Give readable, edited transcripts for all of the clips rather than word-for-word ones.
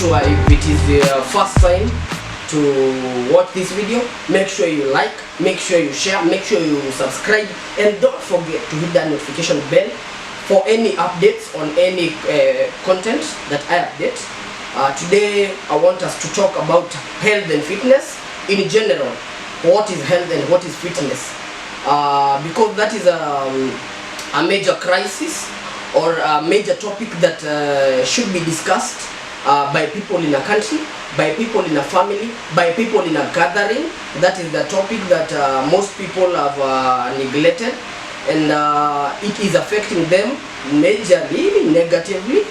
sure if it is your first time to watch this video, make sure you like, make sure you share, make sure you subscribe, and don't forget to hit that notification bell for any updates on any content that I update. Today I want us to talk about health and fitness in general. What is health and what is fitness? Because that is a major crisis or a major topic that should be discussed by people in a country, by people in a family, by people in a gathering. That is the topic that most people have neglected, and it is affecting them majorly, negatively,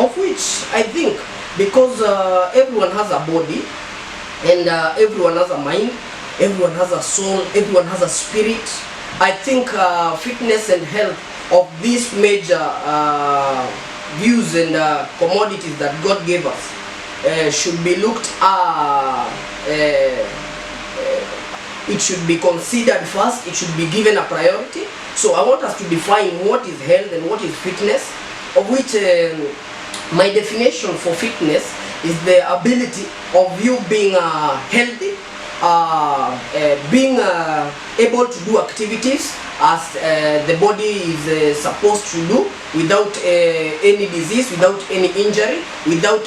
of which I think because everyone has a body and everyone has a mind, everyone has a soul, everyone has a spirit. I think fitness and health of these major views and commodities that God gave us should be looked at. It should be considered first. It should be given a priority. So I want us to define what is health and what is fitness, of which my definition for fitness is the ability of you being healthy, being able to do activities as the body is supposed to do without any disease, without any injury, without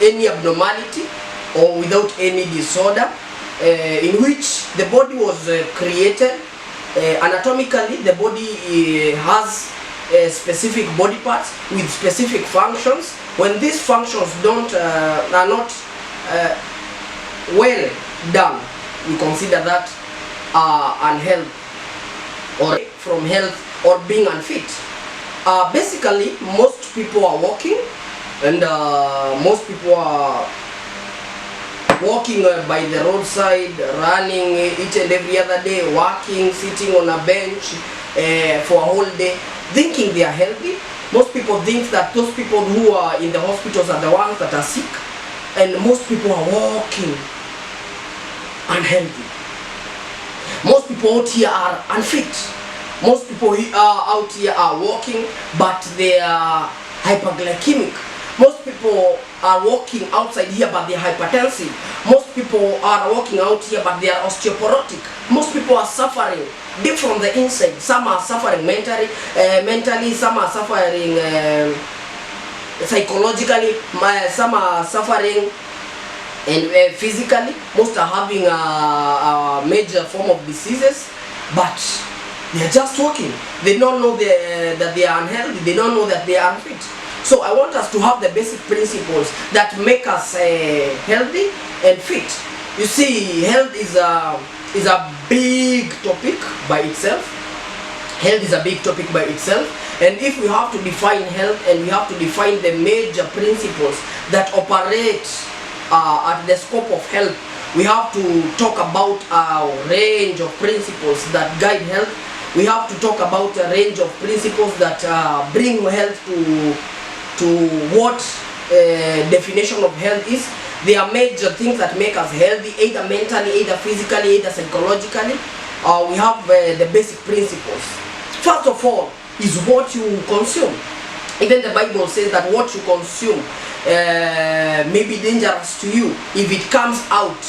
any abnormality or without any disorder, in which the body was created anatomically. The body has specific body parts with specific functions. When these functions are not well done, we consider that unhealthy or from health or being unfit. Basically, most people are walking, and most people are walking by the roadside, running each and every other day, walking, sitting on a bench for a whole day, thinking they are healthy. Most people think that those people who are in the hospitals are the ones that are sick, and most people are walking unhealthy. Most people out here are unfit. Most people out here are walking, but they are hyperglycemic. Most people are walking outside here, but they are hypertensive. Most people are walking out here, but they are osteoporotic. Most people are suffering deep from the inside. Some are suffering mentally, some are suffering psychologically, some are suffering and physically. Most are having a major form of diseases, but they are just walking. They don't know that they are unhealthy. They don't know that they are unfit. So I want us to have the basic principles that make us healthy and fit. You see, health is a big topic by itself. Health is a big topic by itself. And if we have to define health, and we have to define the major principles that operate at the scope of health, we have to talk about a range of principles that guide health. We have to talk about a range of principles that bring health to what definition of health is. There are major things that make us healthy, either mentally, either physically, either psychologically. We have the basic principles. First of all is what you consume. Even the Bible says that what you consume may be dangerous to you if it comes out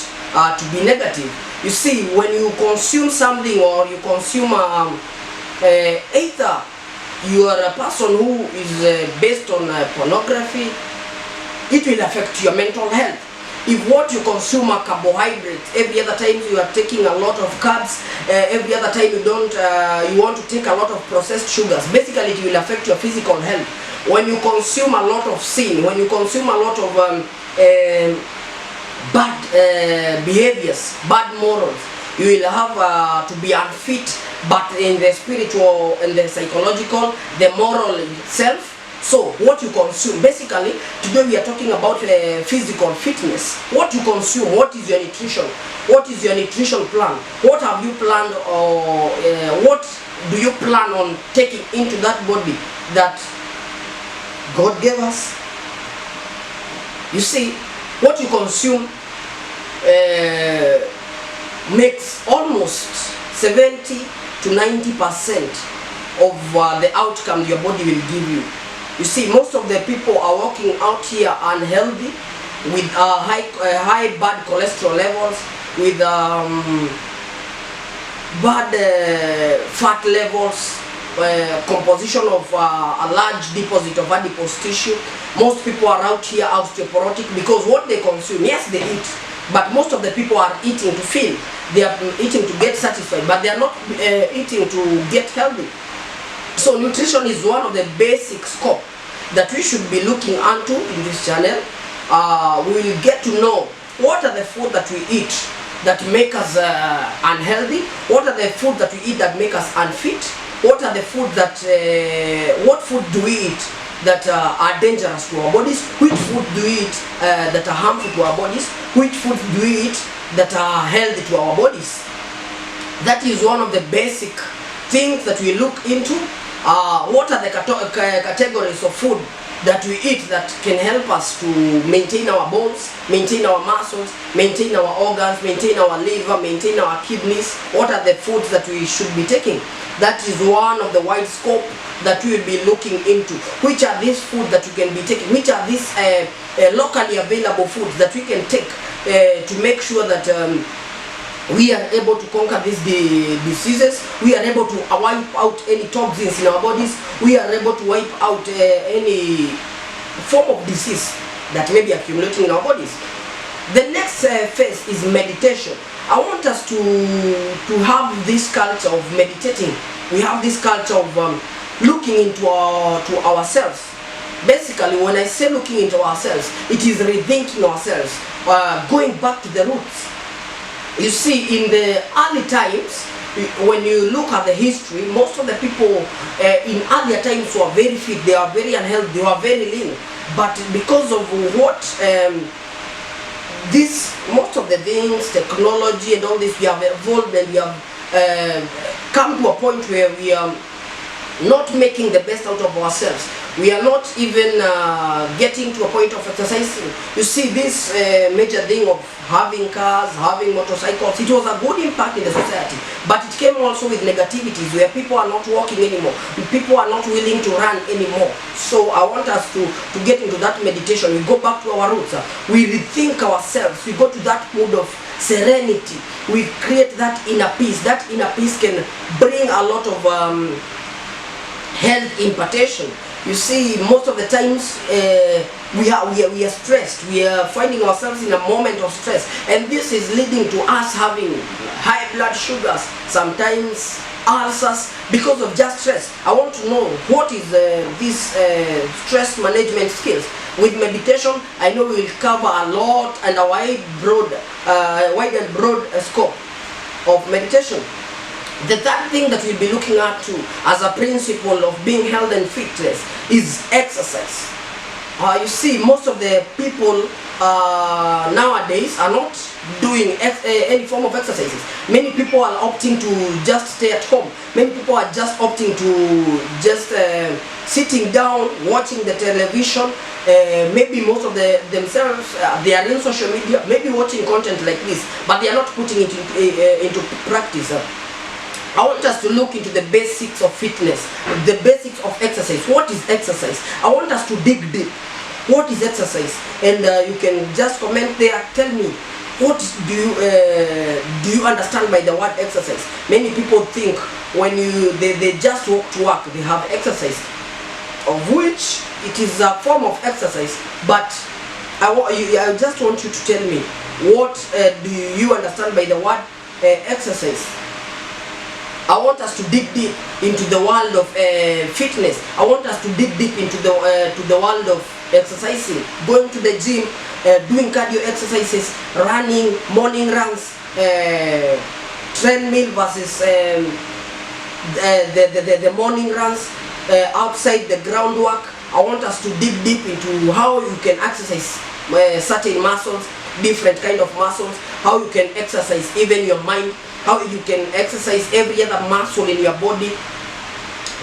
to be negative. You see, when you consume something, or you consume either you are a person who is based on pornography, it will affect your mental health. If what you consume are carbohydrates, every other time you are taking a lot of carbs, every other time you want to take a lot of processed sugars, basically it will affect your physical health. When you consume a lot of sin, when you consume a lot of bad behaviors, bad morals, you will have to be unfit, but in the spiritual and the psychological, the moral itself. So what you consume, basically today we are talking about physical fitness. What you consume, what is your nutrition, what is your nutrition plan, what have you planned, or what do you plan on taking into that body that God gave us. You see, what you consume makes almost 70 to 90% of the outcome your body will give you. You see, most of the people are walking out here unhealthy, with high bad cholesterol levels, with bad fat levels, composition of a large deposit of adipose tissue. Most people are out here osteoporotic because what they consume, yes, they eat, but most of the people are eating to feel. They are eating to get satisfied, but they are not eating to get healthy. So nutrition is one of the basic scope that we should be looking into in this channel. We will get to know what are the food that we eat that make us unhealthy, what are the food that we eat that make us unfit, what are the food that what food do we eat that are dangerous to our bodies, which food do we eat that are harmful to our bodies, which food do we eat that are healthy to our bodies. That is one of the basic things that we look into. What are the categories of food that we eat that can help us to maintain our bones, maintain our muscles, maintain our organs, maintain our liver, maintain our kidneys. What are the foods that we should be taking? That is one of the wide scope that we will be looking into. Which are these foods that we can be taking? Which are these locally available foods that we can take to make sure that we are able to conquer these diseases, we are able to wipe out any toxins in our bodies, we are able to wipe out any form of disease that may be accumulating in our bodies. The next phase is meditation. I want us to have this culture of meditating. We have this culture of looking into ourselves. Basically, when I say looking into ourselves, it is rethinking ourselves, going back to the roots. You see, in the early times, when you look at the history, most of the people in earlier times were very fit, they are very unhealthy, they were very lean. But because of what most of the things, technology and all this, we have evolved and we have come to a point where we are not making the best out of ourselves. We are not even getting to a point of exercising. You see, this major thing of having cars, having motorcycles, it was a good impact in the society, but it came also with negativities where people are not walking anymore, people are not willing to run anymore. So I want us to get into that meditation. We go back to our roots, we rethink ourselves, we go to that mood of serenity, we create that inner peace. That inner peace can bring a lot of health impartation. You see, most of the times we are stressed. We are finding ourselves in a moment of stress, and this is leading to us having high blood sugars, sometimes ulcers, because of just stress. I want to know what is this stress management skills. With meditation, I know we will cover a lot and a wide and broad scope of meditation. The third thing that we'll be looking at too, as a principle of being health and fitness, is exercise. You see, most of the people nowadays are not doing any form of exercises. Many people are opting to just stay at home. Many people are just opting to just sitting down, watching the television. Maybe most of themselves, they are in social media, maybe watching content like this, but they are not putting it into practice. I want us to look into the basics of fitness, the basics of exercise. What is exercise? I want us to dig deep. What is exercise? And you can just comment there. Tell me, what do you understand by the word exercise? Many people think when they just walk to work, they have exercise, of which it is a form of exercise. But I just want you to tell me, what do you understand by the word exercise? I want us to dig deep into the world of fitness. I want us to dig deep into the world of exercising, going to the gym, doing cardio exercises, running, morning runs, treadmill versus the morning runs, outside the groundwork. I want us to dig deep into how you can exercise certain muscles, different kind of muscles, how you can exercise even your mind, how you can exercise every other muscle in your body.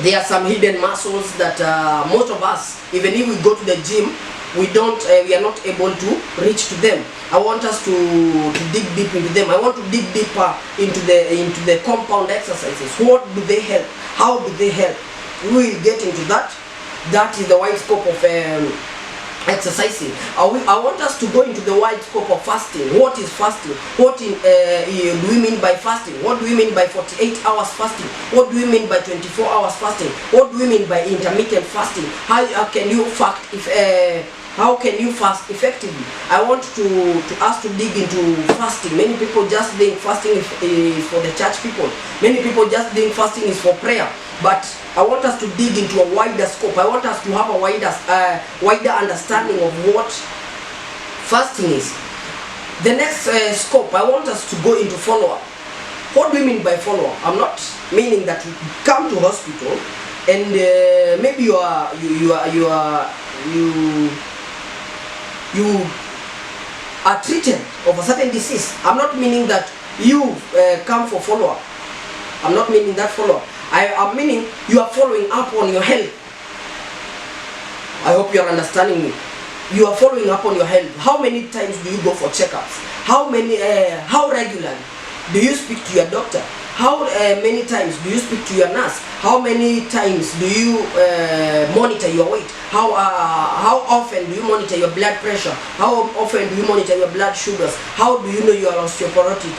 There are some hidden muscles that most of us, even if we go to the gym, we are not able to reach to them. I want us to dig deep into them. I want to dig deeper into the compound exercises. What do they help? How do they help? We will get into that. That is the wide scope of exercising. I want us to go into the wide scope of fasting. What is fasting? What do we mean by fasting? What do we mean by 48 hours fasting? What do we mean by 24 hours fasting? What do we mean by intermittent fasting? How can you how can you fast effectively? I want us to dig into fasting. Many people just think fasting is for the church people. Many people just think fasting is for prayer. But I want us to dig into a wider scope. I want us to have a wider understanding of what fasting is. The next scope, I want us to go into follow-up. What do we mean by follow-up? I'm not meaning that you come to hospital and maybe you are treated of a certain disease. I'm not meaning that you come for follow-up. I'm not meaning that follow-up. I am meaning you are following up on your health. I hope you are understanding me. You are following up on your health. How many times do you go for checkups? How regularly do you speak to your doctor? How many times do you speak to your nurse? How many times do you monitor your weight? How often do you monitor your blood pressure? How often do you monitor your blood sugars? How do you know you are osteoporotic?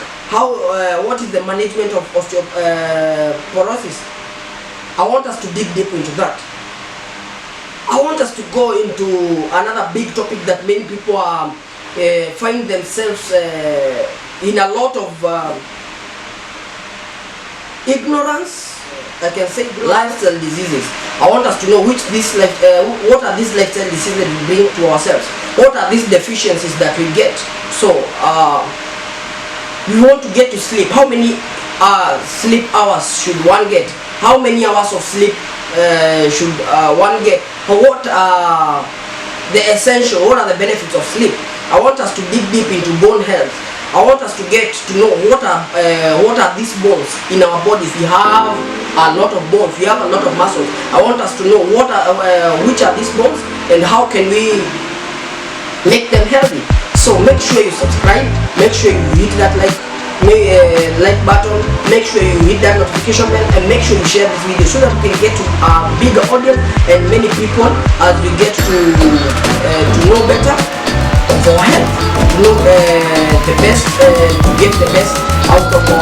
What is the management of osteoporosis? I want us to dig deep into that. I want us to go into another big topic that many people find themselves in a lot of ignorance. I can say lifestyle diseases. I want us to know what are these lifestyle diseases that we bring to ourselves. What are these deficiencies that we get? So we want to get to sleep. How many sleep hours should one get? How many hours of sleep should one get? What are the essential? What are the benefits of sleep? I want us to dig deep into bone health. I want us to get to know what are these bones in our bodies. We have a lot of bones. We have a lot of muscles. I want us to know which are these bones and how can we make them healthy. So make sure you subscribe. Make sure you hit that like button. Make sure you hit that notification bell and make sure you share this video so that we can get to a bigger audience and many people as we get to know better for our health, to know the best, to get the best out of our